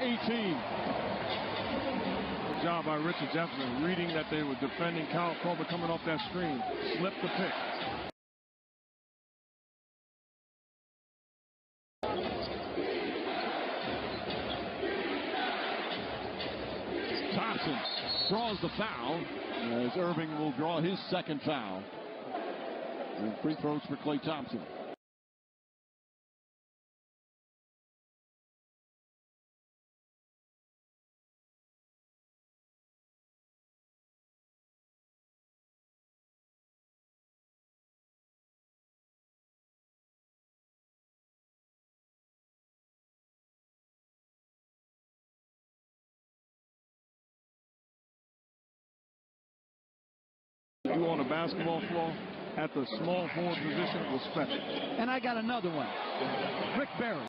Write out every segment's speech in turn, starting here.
18. Good job by Richard Jefferson, reading that they were defending Kyle Korver coming off that screen. Slipped the pick. Thompson draws the foul as Irving will draw his second foul. And free throws for Klay Thompson. You on the basketball floor at the small forward position was special. And I got another one. Rick Barry.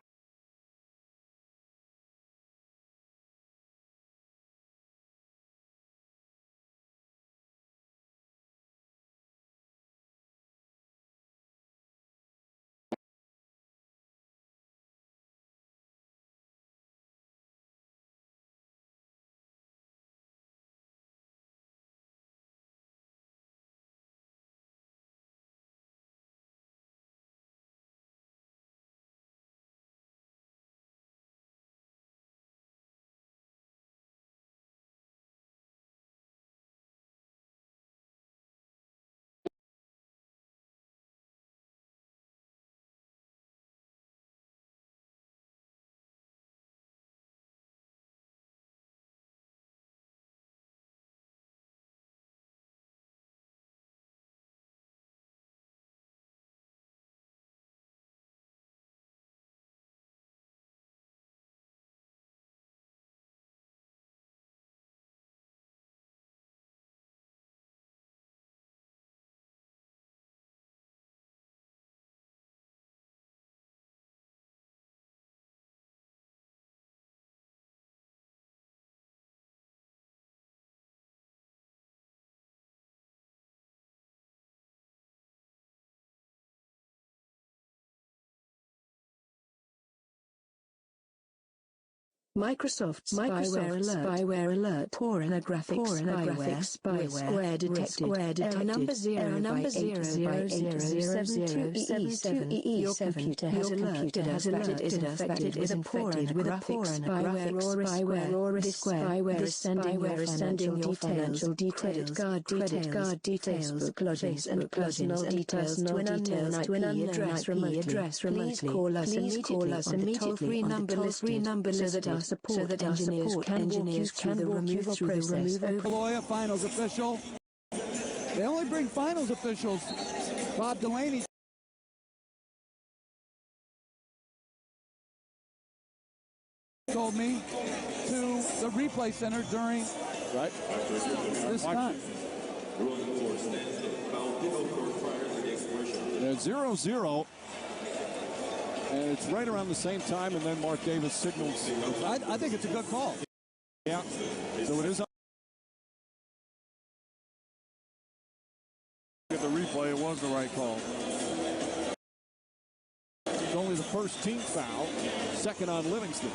Microsoft spyware alert. Pornographic spyware. Square detected. Error number 0 by 80727EE7. Your computer has alerted us that it is infected with a pornographic spyware or risk spyware is sending your financial details, credit card details, Facebook logins and personal details to an unknown IP address remotely. Please call us immediately on the toll-free number listed so that our support engineers can walk you through the removal process. Lawyer, finals official. They only bring finals officials. Bob Delaney told me to the replay center during this time. 0-0. And it's right around the same time, and then Mark Davis signals. I think it's a good call. Yeah. So it is. At the replay, it was the right call. It's only the first team foul, second on Livingston.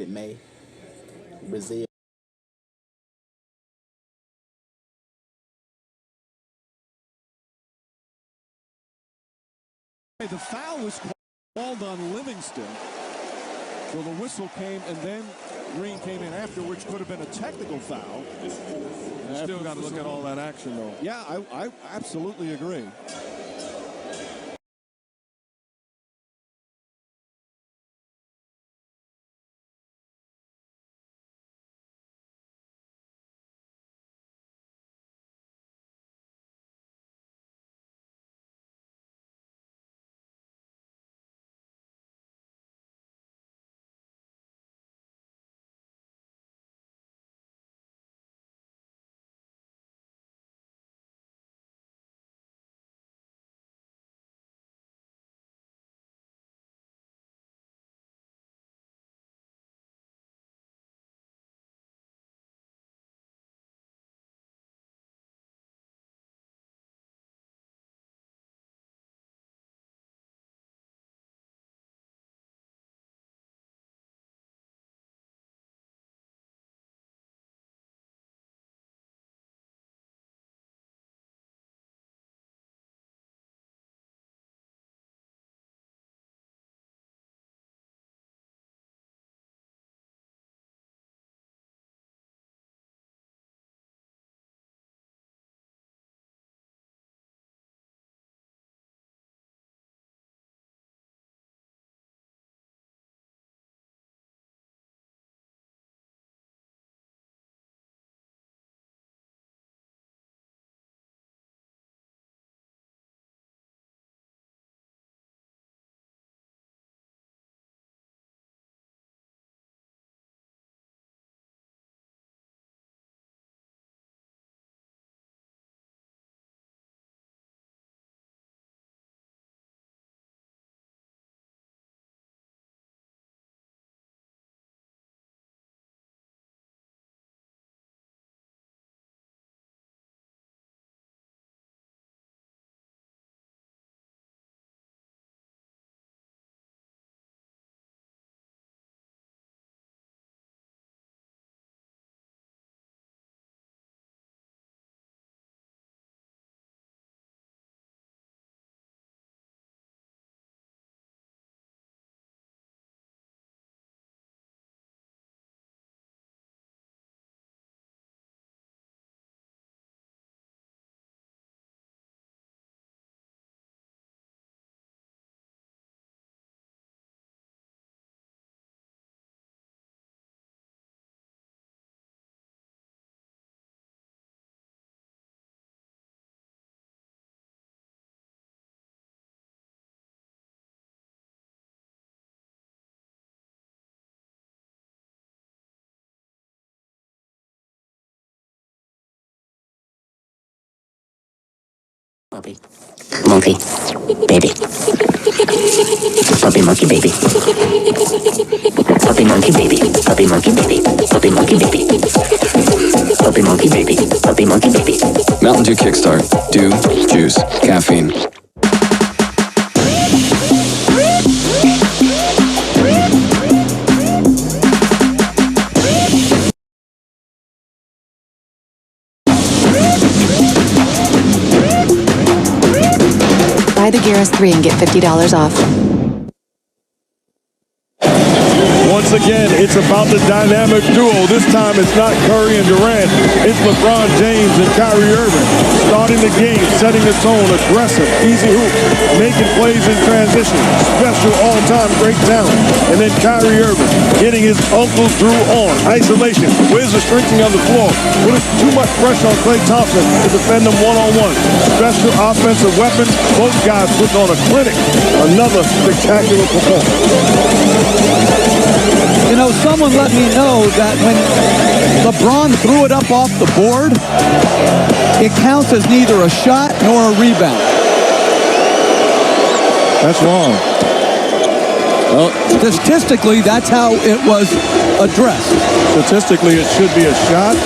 May Brazil. The foul was called on Livingston. So the whistle came, and then Green came in after, which could have been a technical foul. Still got to look at all that action, though. Yeah, I absolutely agree. Puppy. Monkey. Baby. Puppy monkey baby. Puppy monkey baby. Puppy monkey baby. Puppy monkey baby. Puppy monkey baby. Puppy monkey baby. Mountain Dew Kickstart. Dew, juice, caffeine. Buy the Gear S3 and get $50 off. Once again, it's about the dynamic duo. This time it's not Curry and Durant. It's LeBron James and Kyrie Irving. Starting the game, setting the tone, aggressive, easy hoop, making plays in transition. Special all-time great talent. And then Kyrie Irving getting his Uncle Drew on. Isolation. Where's the strengthening of the floor? Putting too much pressure on Klay Thompson to defend them one-on-one. Special offensive weapon. Both guys putting on a clinic. Another spectacular performance. You know, someone let me know that when LeBron threw it up off the board, it counts as neither a shot nor a rebound. That's wrong. Well, statistically, that's how it was addressed. Statistically, it should be a shot,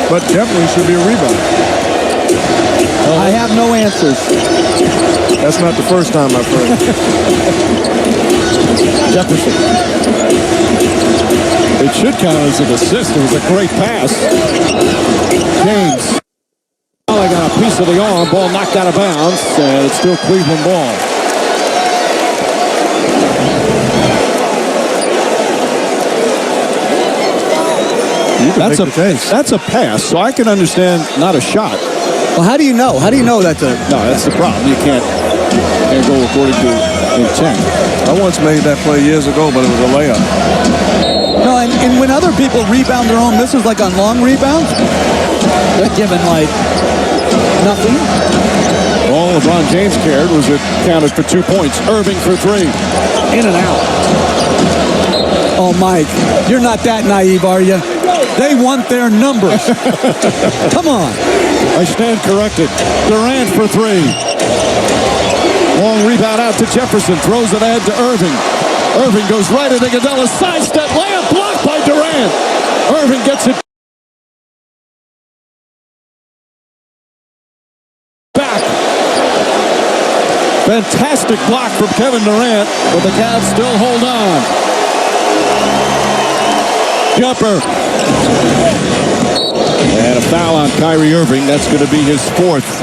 but definitely should be a rebound. I have no answers. That's not the first time I've heard it. Jefferson. It should count as an assist. It was a great pass. James. I got a piece of the arm. Ball knocked out of bounds. And it's still Cleveland ball. That's a pass, so I can understand not a shot. Well, how do you know? How do you know that's a... No, that's the problem. You can't go according to intent. I once made that play years ago, but it was a layup. No, and when other people rebound their own misses, like on long rebounds, they're given, like, nothing. All LeBron James cared was it counted for 2 points. Irving for 3. In and out. Oh, Mike, you're not that naive, are you? They want their numbers. Come on. I stand corrected. Durant for 3. Long rebound out to Jefferson. Throws it ahead to Irving. Irving goes right at Iguodala. Sidestep layup blocked by Durant. Irving gets it back. Fantastic block from Kevin Durant, but the Cavs still hold on. Jumper. And a foul on Kyrie Irving. That's going to be his 4th.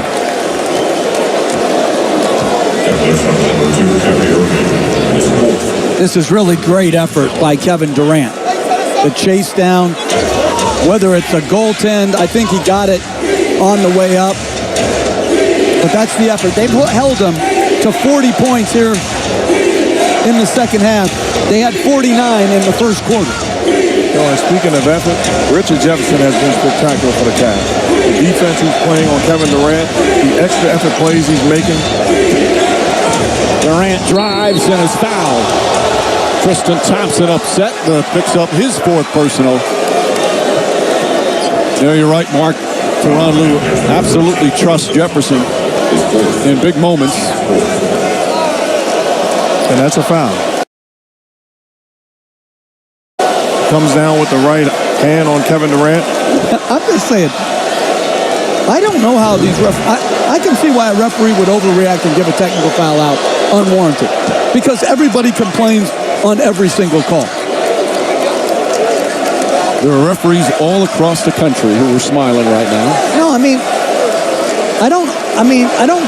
This is really great effort by Kevin Durant. The chase down, whether it's a goaltend, I think he got it on the way up. But that's the effort. They've held him to 40 points here in the second half. They had 49 in the first quarter. And speaking of effort, Richard Jefferson has been spectacular for the Cavs. The defense he's playing on Kevin Durant, the extra effort plays he's making. Durant drives and is fouled. Tristan Thompson upset, picks up his 4th personal. Yeah, you're right, Mark. Tyronn Lue absolutely trusts Jefferson in big moments. And that's a foul. Comes down with the right hand on Kevin Durant. I'm just saying, I don't know how these I can see why a referee would overreact and give a technical foul out unwarranted. Because everybody complains on every single call. There are referees all across the country who are smiling right now. No, I mean, I don't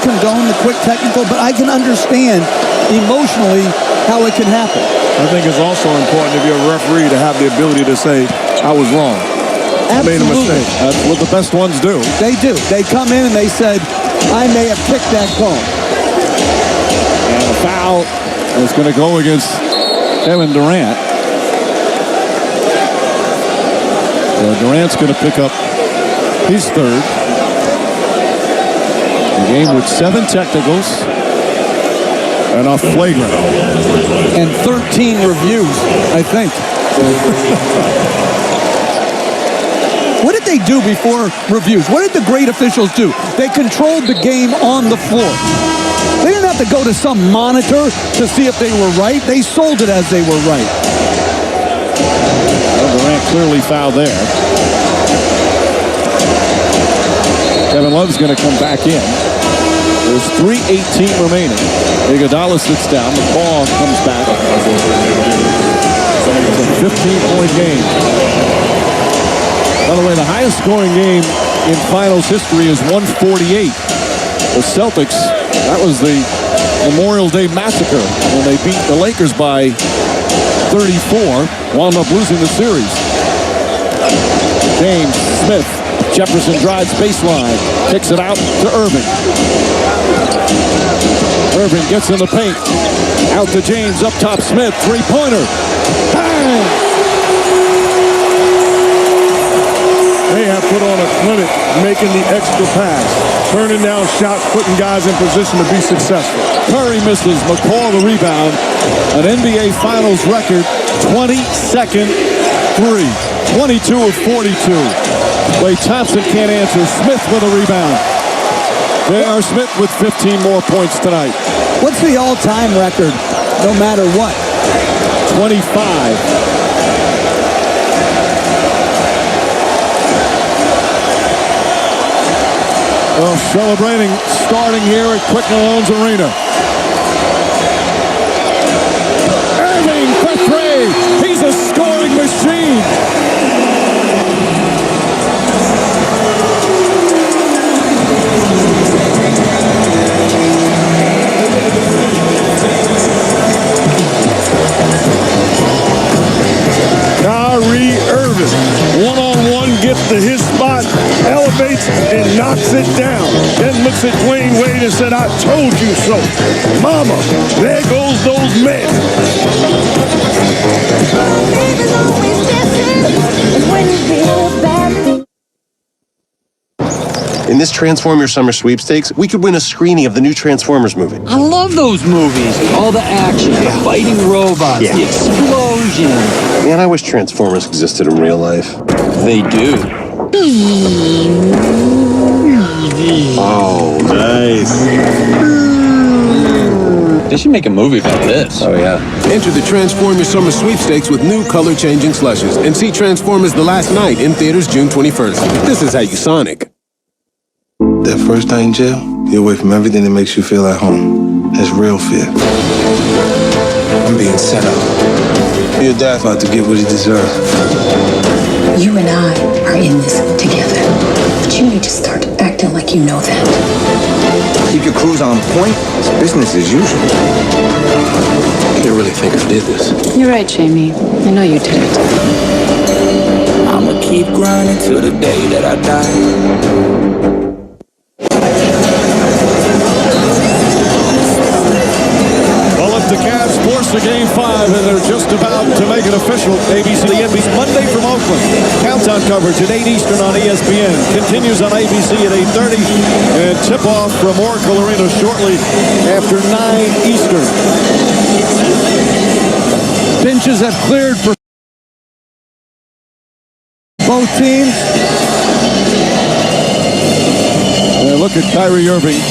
condone the quick technical, but I can understand emotionally how it can happen. I think it's also important if you're a referee to have the ability to say, I was wrong. I made a mistake. That's what the best ones do. They do. They come in and they said, I may have kicked that call. And a foul is going to go against Kevin Durant. So Durant's going to pick up his 3rd. The game with 7 technicals and a flagrant. And 13 reviews, I think. What did they do before reviews? What did the great officials do? They controlled the game on the floor. They didn't have to go to some monitor to see if they were right. They sold it as they were right. Well, Durant clearly fouled there. Kevin Love's going to come back in. There's 3:18 remaining. Iguodala sits down. McCaw comes back. It's a 15-point game. By the way, the highest scoring game in finals history is 148. The Celtics, that was the Memorial Day Massacre when they beat the Lakers by 34, wound up losing the series. James, Smith, Jefferson drives baseline, kicks it out to Irving. Irving gets in the paint. Out to James, up top Smith, three-pointer. Bang! They have put on a clinic making the extra pass, turning down shots, putting guys in position to be successful. Curry misses, McCaw the rebound. An NBA Finals record, 22nd three. 22 of 42. Klay Thompson can't answer. Smith with a rebound. J.R. Smith with 15 more points tonight. What's the all-time record, no matter what? 25. Well, celebrating starting here at Quick Loans Arena. Irving for three. He's a scoring machine. Kyrie Irving, one-on-one, gets to his spot, elevates and knocks it down. Then looks at Dwayne Wade and said, I told you so. Mama, there goes those men. In this Transform Your Summer Sweepstakes, we could win a screening of the new Transformers movie. I love those movies. All the action, the fighting robots, the explosion. Man, I wish Transformers existed in real life. They do. Oh, nice. They should make a movie about this. Oh, yeah. Enter the Transform Your Summer Sweepstakes with new color-changing slushes and see Transformers The Last Night in theaters June 21st. This is how you Sonic. That first night in jail, you're away from everything that makes you feel at home. That's real fear. I'm being set up. Your dad's about to get what he deserves. You and I are in this together. But you need to start acting like you know that. Keep your crews on point. It's business as usual. I can't really think I did this. You're right, Jamie. I know you did it. I'ma keep grinding till the day that I die. The Cavs force a Game 5, and they're just about to make it official. ABC, the NBC, Monday from Oakland. Countdown coverage at 8 Eastern on ESPN. Continues on ABC at 8:30. And tip-off from Oracle Arena shortly after 9 Eastern. Benches have cleared for both teams. And look at Kyrie Irving.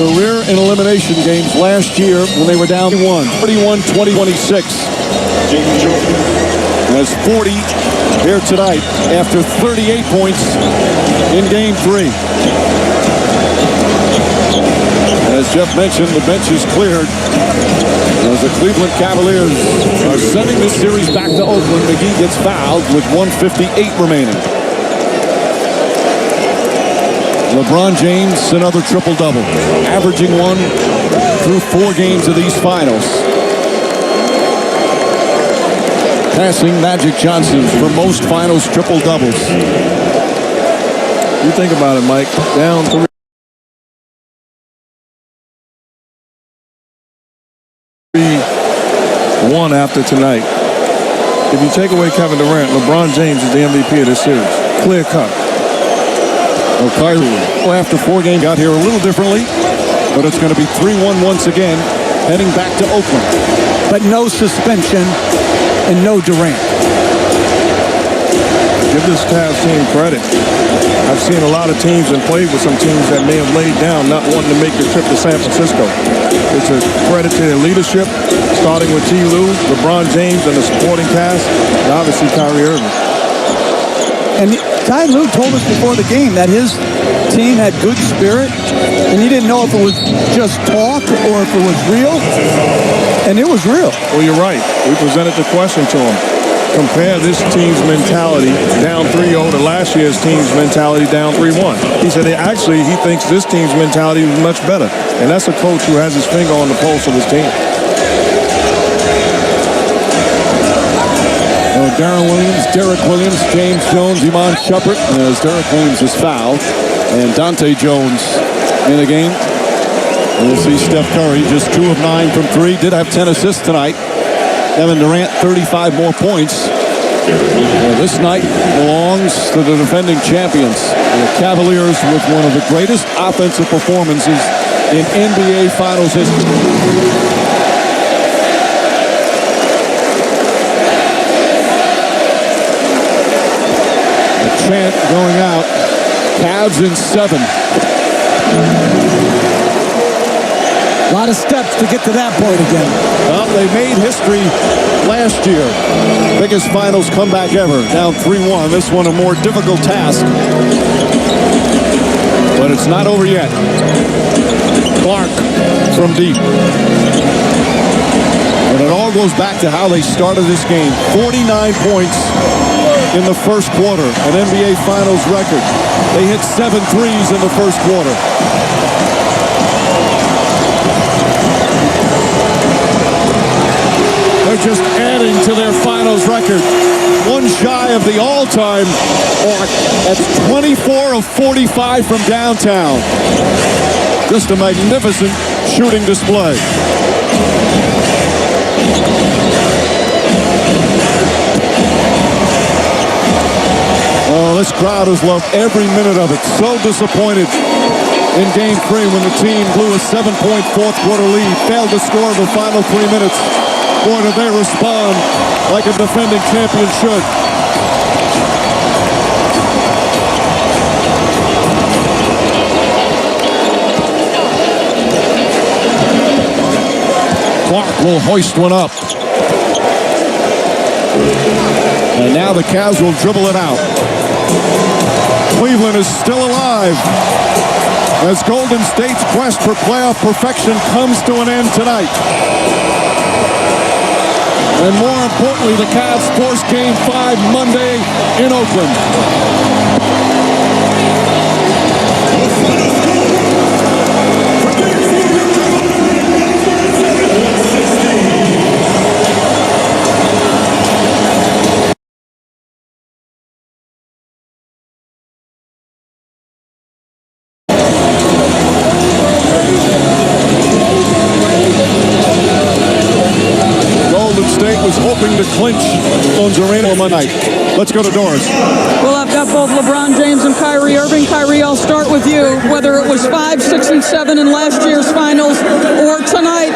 Career in elimination games last year when they were down 41-20-26. Has 40 here tonight after 38 points in Game 3. As Jeff mentioned, the bench is cleared as the Cleveland Cavaliers are sending this series back to Oakland. McGee gets fouled with 1:58 remaining. LeBron James, another triple-double, averaging 1 through 4 games of these finals. Passing Magic Johnson for most finals triple-doubles. You think about it, Mike. Down 3-1 after tonight. If you take away Kevin Durant, LeBron James is the MVP of this series. Clear cut. Well, Kyrie, after 4 games, got here a little differently, but it's going to be 3-1 once again, heading back to Oakland. But no suspension and no Durant. Give this Cavs team credit. I've seen a lot of teams and played with some teams that may have laid down not wanting to make the trip to San Francisco. It's a credit to their leadership, starting with T. Lue, LeBron James, and the supporting cast, and obviously Kyrie Irving. And Ty Lue told us before the game that his team had good spirit, and he didn't know if it was just talk or if it was real, and it was real. Well, you're right. We presented the question to him. Compare this team's mentality down 3-0 to last year's team's mentality down 3-1. He said he thinks this team's mentality is much better, and that's a coach who has his finger on the pulse of his team. Darren Williams, Derek Williams, James Jones, Iman Shumpert, as Derek Williams is fouled, and Dante Jones in the game. We'll see Steph Curry, just 2 of 9 from 3, did have 10 assists tonight. Kevin Durant, 35 more points. This night belongs to the defending champions. The Cavaliers with one of the greatest offensive performances in NBA Finals history. Chant going out. Cavs in 7. A lot of steps to get to that point again. Well, they made history last year. Biggest finals comeback ever. Down 3-1. This one a more difficult task. But it's not over yet. Clark from deep. And it all goes back to how they started this game. 49 points in the first quarter, an NBA Finals record. They hit 7 threes in the first quarter. They're just adding to their Finals record. One shy of the all-time mark. That's 24 of 45 from downtown. Just a magnificent shooting display. Oh, this crowd has loved every minute of it. So disappointed in Game 3 when the team blew a 7-point fourth quarter lead, failed to score in the final 3 minutes. Boy, did they respond like a defending champion should. Clark will hoist one up. And now the Cavs will dribble it out. Cleveland is still alive as Golden State's quest for playoff perfection comes to an end tonight. And more importantly, the Cavs force Game 5 Monday in Oakland. Hoping to clinch on Zarena Monday night. Let's go to Doris. Well, I've got both LeBron James and Kyrie Irving. Kyrie, I'll start with you. Whether it was 5, 6, and 7 in last year's finals or tonight,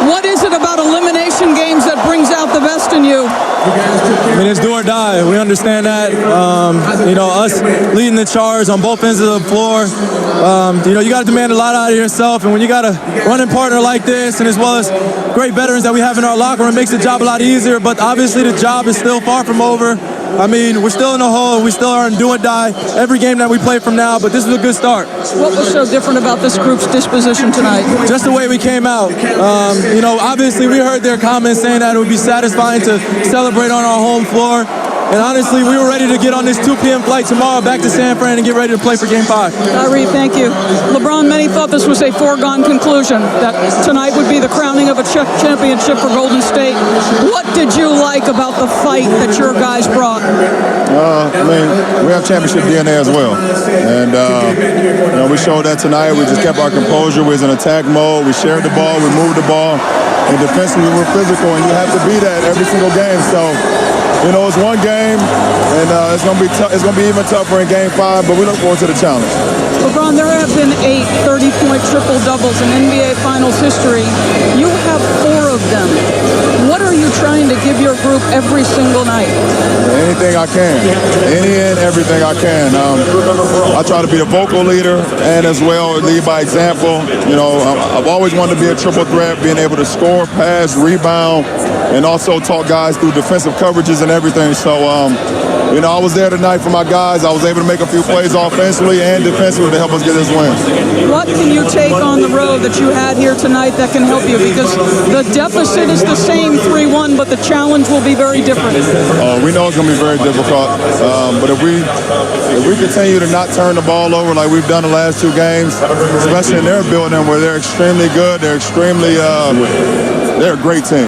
what is it about elimination games that brings out the best in you? I mean, it's do or die. We understand that. Us leading the charge on both ends of the floor. You got to demand a lot out of yourself, and when you got a running partner like this, and as well as great veterans that we have in our locker room, it makes the job a lot easier. But obviously, the job is still far from over. I mean, we're still in the hole. We still are in do or die every game that we play from now, but this is a good start. What was so different about this group's disposition tonight? Just the way we came out. Obviously, we heard their comments saying that it would be satisfying to celebrate on our home floor. And honestly, we were ready to get on this 2 p.m. flight tomorrow back to San Fran and get ready to play for Game 5. Kyrie, thank you. LeBron, many thought this was a foregone conclusion, that tonight would be the crowning of a championship for Golden State. What did you like about the fight that your guys brought? We have championship DNA as well. And, we showed that tonight. We just kept our composure. We was in attack mode. We shared the ball. We moved the ball. And defensively, we're physical, and you have to be that every single game. So, it's one game, and it's gonna be even tougher in Game 5. But we look forward to the challenge. LeBron, there have been 8 30-point triple-doubles in NBA Finals history. You have 4 of them. What are you trying to give your group every single night? Anything I can. Any and everything I can. I try to be the vocal leader and as well lead by example. You know, I've always wanted to be a triple threat, being able to score, pass, rebound, and also talk guys through defensive coverages and everything. So, you know, I was there tonight for my guys. I was able to make a few plays offensively and defensively to help us get this win. What can you take on the road that you had here tonight that can help you? Because the deficit is the same 3-1, but the challenge will be very different. We know it's going to be very difficult. But if we continue to not turn the ball over like we've done the last 2 games, especially in their building where they're extremely good, they're a great team.